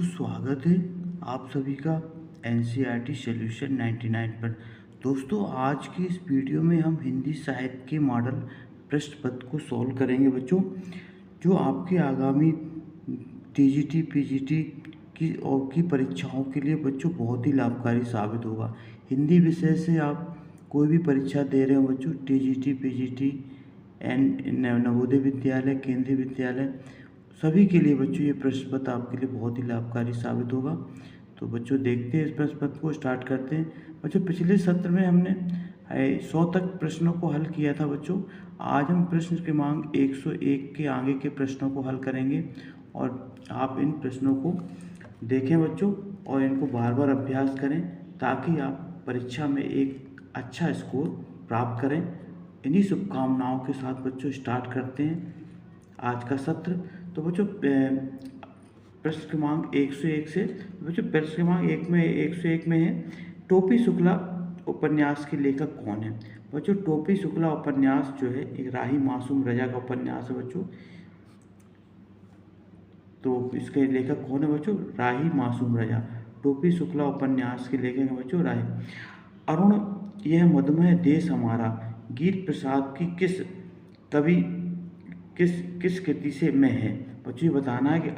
स्वागत है आप सभी का एनसीईआरटी सॉल्यूशन 99 पर। दोस्तों, आज की इस वीडियो में हम हिंदी साहित्य के मॉडल प्रश्न पत्र को सॉल्व करेंगे बच्चों, जो आपके आगामी टीजीटी पीजीटी की परीक्षाओं के लिए बच्चों बहुत ही लाभकारी साबित होगा। हिंदी विषय से आप कोई भी परीक्षा दे रहे हो बच्चों, टीजीटी पीजीटी नवोदय विद्यालय, केंद्रीय विद्यालय, सभी के लिए बच्चों ये प्रश्न पत्र आपके लिए बहुत ही लाभकारी साबित होगा। तो बच्चों देखते हैं इस प्रश्न पत्र को, स्टार्ट करते हैं। बच्चों, पिछले सत्र में हमने 100 तक प्रश्नों को हल किया था बच्चों। आज हम प्रश्न क्रमांक 101 के आगे के प्रश्नों को हल करेंगे और आप इन प्रश्नों को देखें बच्चों और इनको बार बार अभ्यास करें ताकि आप परीक्षा में एक अच्छा स्कोर प्राप्त करें। इन्हीं शुभकामनाओं के साथ बच्चों स्टार्ट करते हैं आज का सत्र। तो बच्चों प्रश्न क्रमांक 101 से बच्चों प्रश्न क्रमांक 101 में है, टोपी शुक्ला उपन्यास के लेखक कौन है। बच्चों, टोपी शुक्ला उपन्यास जो है एक राही मासूम रजा का उपन्यास है बच्चों। तो इसके लेखक कौन है बच्चों? राही मासूम रजा। टोपी शुक्ला उपन्यास के लेखक है बच्चों राही। अरुण यह मधुमेह देश हमारा गीत प्रसाद की किस कृति से में है। बच्चों ये बताना है कि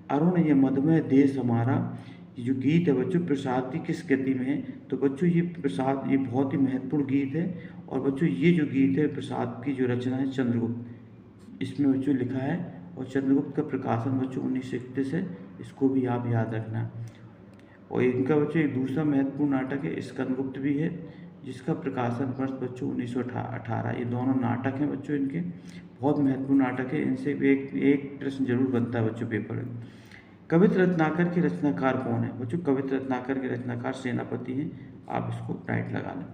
अरुण ये मधुमेह देश हमारा जो गीत है बच्चों प्रसाद की किस कृति में है। तो बच्चों ये प्रसाद ये बहुत ही महत्वपूर्ण गीत है और बच्चों ये जो गीत है प्रसाद की जो रचना है चंद्रगुप्त, इसमें बच्चों लिखा है और चंद्रगुप्त का प्रकाशन बच्चों 1931 है। इसको भी आप याद रखना। और इनका बच्चों एक दूसरा महत्वपूर्ण नाटक है स्कंदगुप्त भी है, जिसका प्रकाशन वर्ष बच्चों 1918। ये दोनों नाटक हैं बच्चों, इनके बहुत महत्वपूर्ण नाटक है। इनसे भी एक प्रश्न जरूर बनता है बच्चों पेपर में। कवित्र रत्नाकर के रचनाकार कौन है। बच्चों कवित्र रत्नाकर के रचनाकार सेनापति हैं। आप इसको राइट लगा लें।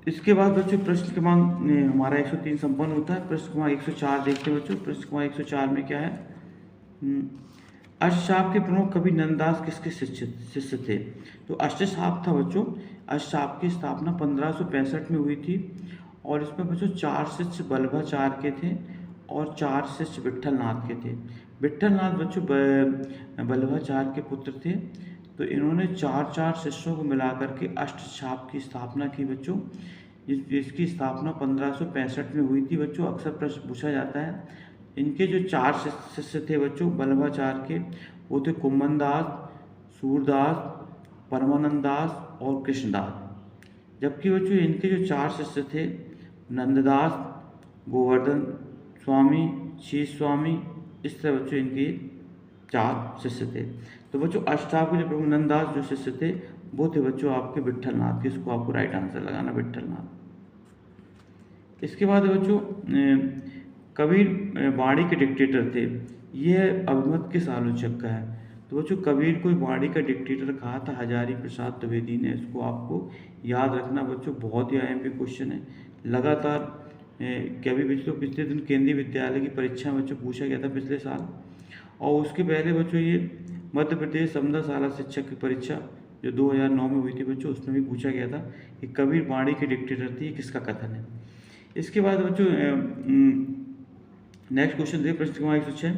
इसके बाद बच्चों प्रश्न क्रमांक हमारा 103 संपन्न होता है। प्रश्न क्रमांक 104 देखते हैं बच्चों। प्रश्न क्रमांक 104 में क्या है, अष्टशाप के प्रमुख कवि नंददास किसके शिष्य थे। तो अष्टशाप था बच्चों, अष्टशाप की स्थापना 1565 में हुई थी और इसमें बच्चों 4 शिष्य वल्लभाचार्य के थे और 4 शिष्य विट्ठलनाथ के थे। विट्ठलनाथ बच्चों वल्लभाचार्य के पुत्र थे। तो इन्होंने 4 शिष्यों को मिलाकर के अष्टशाप की स्थापना की बच्चों। जिसकी स्थापना 1565 में हुई थी बच्चों। अक्सर प्रश्न पूछा जाता है। इनके जो 4 शिष्य थे बच्चों वल्लभाचार्य के, वो थे कुम्भनदास, सूरदास, परमानंद दास और कृष्णदास। जबकि बच्चों इनके जो 4 शिष्य थे नंददास, गोवर्धन स्वामी, शीश स्वामी, इस तरह बच्चों इनके 4 शिष्य थे। तो बच्चों अष्टाप के जो प्रमुख नंददास जो शिष्य थे वो थे बच्चों आपके विट्ठलनाथ के। इसको आपको राइट आंसर लगाना, विट्ठलनाथ। इसके बाद बच्चों कबीर वाणी के डिक्टेटर थे। यह अभिमत किस आलोचक का है। तो बच्चों कबीर को वाणी का डिक्टेटर कहा था हजारी प्रसाद द्विवेदी ने। इसको आपको याद रखना बच्चों, बहुत ही आईएमपी क्वेश्चन है। लगातार कभी बच्चों पिछले दिन केंद्रीय विद्यालय की परीक्षा में बच्चों पूछा गया था पिछले साल, और उसके पहले बच्चों ये मध्य प्रदेश समता शाला शिक्षक की परीक्षा जो 2009 में हुई थी बच्चों, उसमें भी पूछा गया था कि कबीर वाणी के डिक्टेटर थे, ये किसका कथन है। इसके बाद बच्चों नेक्स्ट क्वेश्चन देखिए प्रश्न क्रमांक 106,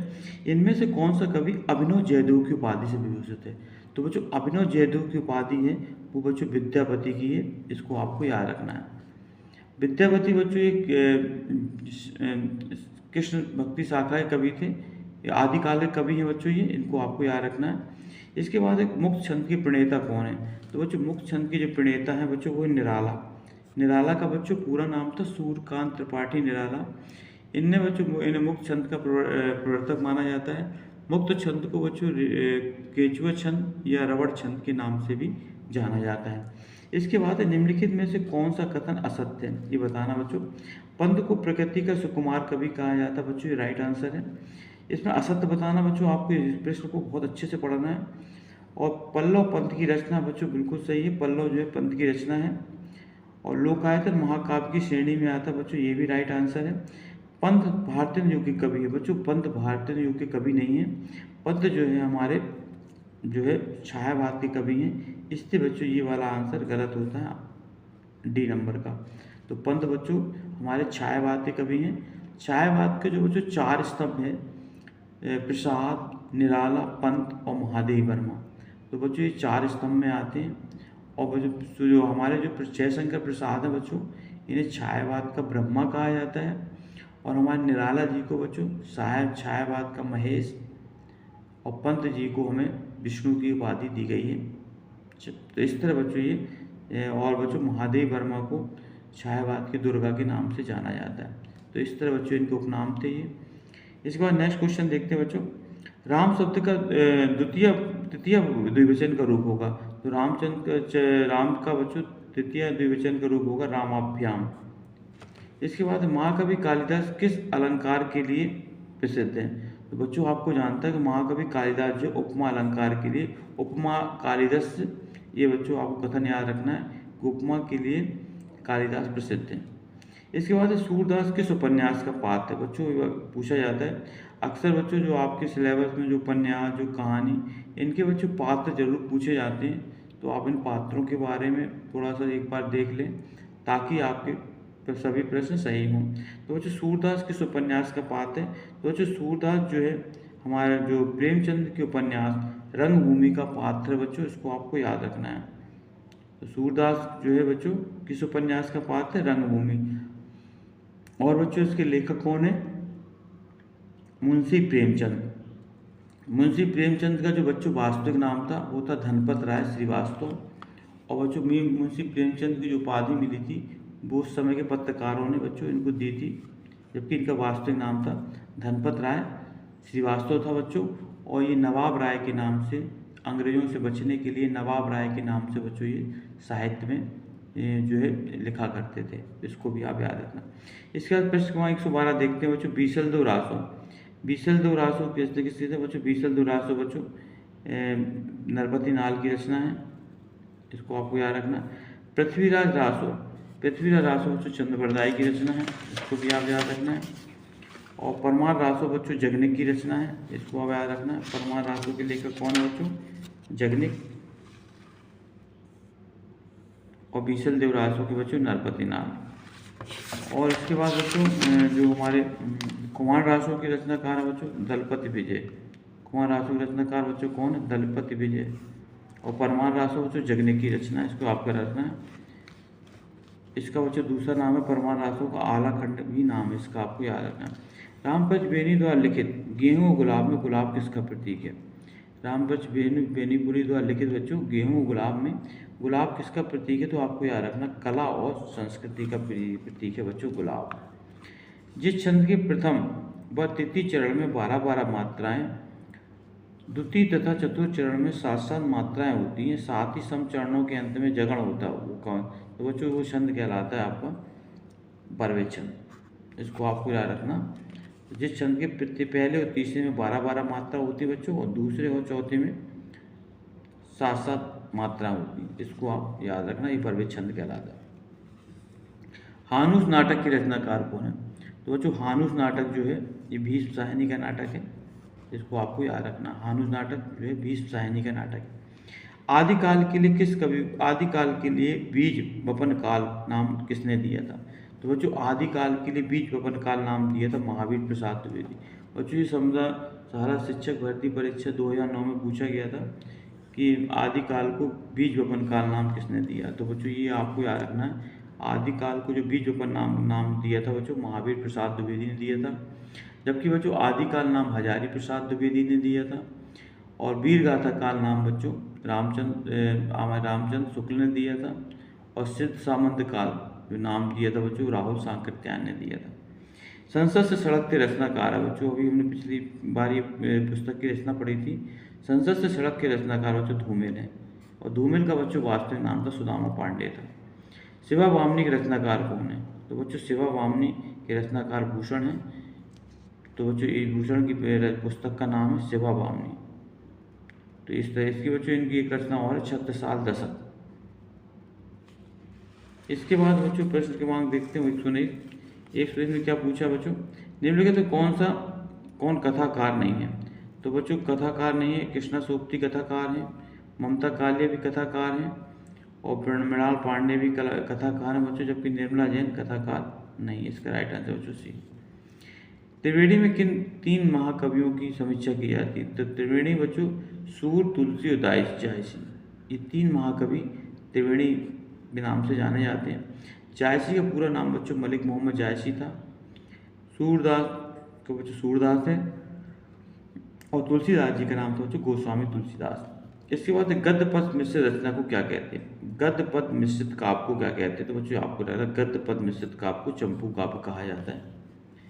इनमें से कौन सा कवि अभिनव जयदेव की उपाधि से विभूषित है। तो बच्चों अभिनव जयदेव की उपाधि है वो बच्चों विद्यापति की है। इसको आपको याद रखना है। विद्यापति बच्चों एक कृष्ण भक्ति शाखा के कवि थे, आदिकाल के कवि हैं बच्चों ये, इनको आपको याद रखना है। इसके बाद एक मुक्त छंद के प्रणेता कौन है। तो बच्चों मुक्त छंद के जो प्रणेता हैं बच्चों वो निराला। निराला का बच्चों पूरा नाम था सूर्यकांत त्रिपाठी निराला। इन्हें मुक्त छंद का प्रवर्तक माना जाता है। मुक्त छंद को बच्चों केचुआ छंद या रबड़ छंद के नाम से भी जाना जाता है। इसके बाद निम्नलिखित में से कौन सा कथन असत्य है, ये बताना बच्चों। पंत को प्रकृति का सुकुमार कवि कहा जाता है बच्चों, ये राइट आंसर है। इसमें असत्य बताना बच्चों, आपको इस प्रश्न को बहुत अच्छे से पढ़ना है। और पल्लव पंत की रचना बच्चों बिल्कुल सही है, पल्लव जो है पंत की रचना है और लोकायतन महाकाव्य की श्रेणी में आता है बच्चों, ये भी राइट आंसर है। पंत भारतीय युग के कवि है बच्चों, पंत भारतीय युग के कवि नहीं है। पंत जो है हमारे जो है छायावाद के कवि हैं। इससे बच्चों ये वाला आंसर गलत होता है डी नंबर का। तो पंत बच्चों हमारे छायावाद के कवि हैं। छायावाद के जो बच्चों 4 स्तंभ हैं प्रसाद, निराला, पंत और महादेव वर्मा। तो बच्चों ये 4 स्तंभ में आते हैं। और बच्चों जो हमारे जो जयशंकर प्रसाद है बच्चों, इन्हें छायावाद का ब्रह्मा कहा जाता है। और हमारे निराला जी को बच्चों छायावाद का महेश, और पंत जी को हमें विष्णु की उपाधि दी गई है। तो इस तरह बच्चों ये और बच्चों महादेव वर्मा को छायावाद की दुर्गा के नाम से जाना जाता है। तो इस तरह बच्चों इनके उपनाम थे ये। इसके बाद नेक्स्ट क्वेश्चन देखते हैं बच्चों। राम शब्द का द्वितीय तृतीय द्विवचन का रूप होगा। तो राम का बच्चों तृतीय द्विवचन का रूप होगा रामाभ्याम। इसके बाद महाकवि कालिदास किस अलंकार के लिए प्रसिद्ध है। तो बच्चों आपको जानता है कि महाकवि कालिदास जो उपमा अलंकार के लिए उपमा कालिदास, ये बच्चों आपको कथन याद रखना है कि उपमा के लिए कालिदास प्रसिद्ध है। इसके बाद सूरदास किस उपन्यास का पात्र है। बच्चों पूछा जाता है अक्सर बच्चों, जो आपके सिलेबस में जो उपन्यास, जो कहानी, इनके बच्चों पात्र जरूर पूछे जाते हैं। तो आप इन पात्रों के बारे में थोड़ा सा एक बार देख लें ताकि आपके सभी प्रश्न सही हों। तो बच्चों सूरदास किस उपन्यास का पात्र है। तो बच्चों सूरदास जो है हमारा जो प्रेमचंद के उपन्यास रंगभूमि का पात्र है बच्चों, इसको आपको याद रखना है। तो सूरदास जो है बच्चों किस उपन्यास का पात्र है, रंगभूमि। और बच्चों इसके लेखक कौन है, मुंशी प्रेमचंद। मुंशी प्रेमचंद का जो बच्चों वास्तविक नाम था वो था धनपत राय श्रीवास्तव। और बच्चों मुंशी प्रेमचंद की जो उपाधि मिली थी वो उस समय के पत्रकारों ने बच्चों इनको दी थी, जबकि इनका वास्तविक नाम था धनपत राय श्रीवास्तव था बच्चों। और ये नवाब राय के नाम से, अंग्रेजों से बचने के लिए नवाब राय के नाम से बच्चों ये साहित्य में जो है लिखा करते थे। इसको भी आप याद रखना। इसके बाद प्रश्न क्रमांक 112 देखते हैं बच्चों। बीसल दो रासो। बीसल दो रासो किससे थे बच्चों। बीसल दो रासो बच्चों नरपति नाल की रचना है, इसको आपको याद रखना। पृथ्वीराज रासो, पृथ्वीराज रासो बच्चों चंद्रबरदाई की रचना है, इसको भी आप याद रखना है। और परमार रासो बच्चों जगनिक की रचना है, इसको आप याद रखना है। परमार रासो के लेखक कौन है बच्चों, जगनिक। और बीसल देव रासो के बच्चों नरपति नाल। और इसके बाद बच्चों जो हमारे कुमार रासो के रचनाकार है बच्चों दलपति विजय। कुमार रासो के रचनाकार बच्चों कौन है, दलपति विजय। और परमार रासो बच्चों जगनिक की रचना, इसको आपका रखना है। इसका बच्चों दूसरा नाम है परमार रासो का आला खंड भी नाम है, इसका आपको याद रखना है। रामपंच बेनी द्वारा लिखित गेहूं गुलाब में गुलाब किसका प्रतीक है। रामपंच बेनीपुरी द्वारा लिखित बच्चों गेहूं गुलाब में गुलाब किसका प्रतीक है। तो आपको याद रखना कला और संस्कृति का प्रतीक है बच्चों गुलाब। जिस छंद के प्रथम व तृतीय चरण में 12-12 मात्राएं, द्वितीय तथा चतुर्थ चरण में 7-7 मात्राएं होती हैं, साथ ही सम चरणों के अंत में जगण होता है, वो कौन। तो बच्चों वो छंद कहलाता है आपका बरवे छंद, इसको आपको याद रखना। जिस छंद के पहले और तीसरे में 12-12 मात्रा होती है बच्चों, और दूसरे और चौथे में 7-7 मात्रा होती है, इसको आप याद रखना, ये बरवे छंद कहलाता है। हानुस नाटक की रचनाकार कौन है। तो बच्चों हानुस नाटक जो है ये भीष्म साहनी का नाटक है, इसको आपको याद रखना। हानुस नाटक जो है भीष्म साहनी का नाटक है। आदिकाल के लिए किस कवि, आदिकाल के लिए बीज वपन काल नाम किसने दिया था। तो बच्चों आदिकाल के लिए बीज वपन काल नाम दिया था महावीर प्रसाद द्विवेदी। बच्चों ये सारा शिक्षक भर्ती परीक्षा 2009 में पूछा गया था कि आदिकाल को बीज वपन काल नाम किसने दिया। तो बच्चों ये आपको याद रखना है, आदिकाल को जो बीज वपन नाम दिया था बच्चों महावीर प्रसाद द्विवेदी ने दिया था। जबकि बच्चों आदिकाल नाम हजारी प्रसाद द्विवेदी ने दिया था। और वीर गाथा काल नाम बच्चों रामचंद्र शुक्ल ने दिया था। और सिद्ध सामंत काल जो नाम दिया था बच्चों राहुल सांकृत्यायन ने दिया था। संसद से सड़क के रचनाकार है बच्चों, अभी हमने पिछली बार ये पुस्तक की रचना पढ़ी थी। संसद से सड़क के रचनाकार बच्चों धूमिल है। और धूमिल का बच्चों वास्तविक नाम था सुदामा पांडे था। शिवा वामनी के रचनाकार कौन है। तो बच्चों शिवा वामनी के रचनाकार भूषण है। तो बच्चों ये भूषण की पुस्तक का नाम है शिवा वामनी। तो इस तरह इसकी बच्चों इनकी एक रचना और है छत्रसाल दशक। इसके बाद बच्चों प्रश्न क्रमांक देखते हैं 101 में क्या पूछा बच्चों, निम्नलिखित तो कौन कथाकार नहीं है। तो बच्चों कथाकार नहीं है, कृष्णा सोपती कथाकार है, ममता कालिया भी कथाकार है, और मृणाल पांडे भी कथाकार है बच्चों, जबकि निर्मला जैन कथाकार नहीं है। इसका राइट आंसर बच्चों सी। त्रिवेणी में किन 3 महाकवियों की समीक्षा की जाती है? तो त्रिवेणी बच्चों सूर, तुलसी और जायसी, ये 3 महाकवि त्रिवेणी के नाम से जाने जाते हैं। जायसी का पूरा नाम बच्चों मलिक मोहम्मद जायसी था। सूरदास का बच्चों सूरदास है, और तुलसीदास जी का नाम था बच्चों गोस्वामी तुलसीदास। इसके बाद गद्य पद मिश्रित रचना को क्या कहते हैं? गद्य पद मिश्रित काव्य को क्या कहते हैं? तो बच्चों आपको लग रहा है गद्य पद मिश्रित काव्य को चंपू काव्य कहा जाता है।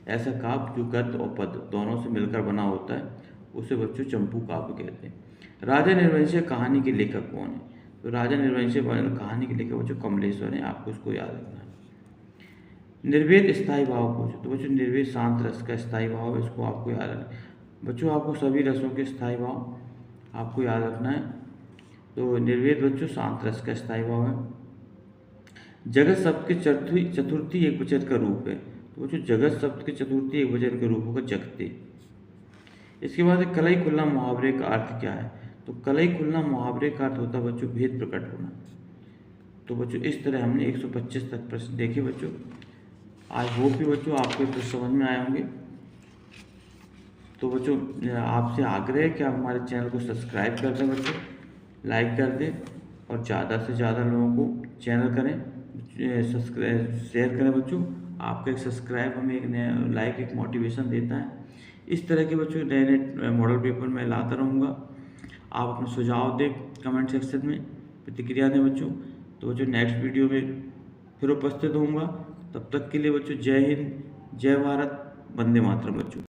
ऐसा काव्य जो गद्य और पद दोनों से मिलकर बना होता है उसे बच्चों चंपू काव्य कहते हैं। राजा निर्वंशीय कहानी के लेखक कौन है? तो राजा निर्वंशीय कहानी के लेखक बच्चों कमलेश्वर है, आपको इसको याद रखना है। निर्वेद स्थायी भाव पूछो तो बच्चों निर्वेद शांत रस का स्थायी भाव है, इसको आपको याद रखना है। बच्चों आपको सभी रसों के स्थायी भाव आपको याद रखना है। तो निर्वेद बच्चों शांत रस का स्थायी भाव है। जगत शब्द के चतुर्थी एक वचन का रूप है, तो बच्चों जगत शब्द के चतुर्थी एक वचन का रूप होगा जगते। इसके बाद कलई खुलना मुहावरे का अर्थ क्या है? तो कलई खुलना मुहावरे का अर्थ होता है बच्चों भेद प्रकट होना। तो बच्चों इस तरह हमने 125 तक प्रश्न देखे बच्चों। आई होप कि बच्चों आपको प्रश्न समझ में आए होंगे। तो बच्चों आपसे आग्रह है कि आप हमारे चैनल को सब्सक्राइब कर दें बच्चों, लाइक कर दें और ज़्यादा से ज़्यादा लोगों को चैनल करें, सब्सक्राइब शेयर करें बच्चों। आपका एक सब्सक्राइब हमें एक नया लाइक एक मोटिवेशन देता है। इस तरह के बच्चों नए नए मॉडल पेपर मैं लाता रहूँगा। आप अपने सुझाव दें कमेंट सेक्शन में, प्रतिक्रिया दें बच्चों। तो बच्चों नेक्स्ट वीडियो में फिर उपस्थित होऊंगा। तब तक के लिए बच्चों जय हिंद, जय भारत, वंदे मातरम बच्चों।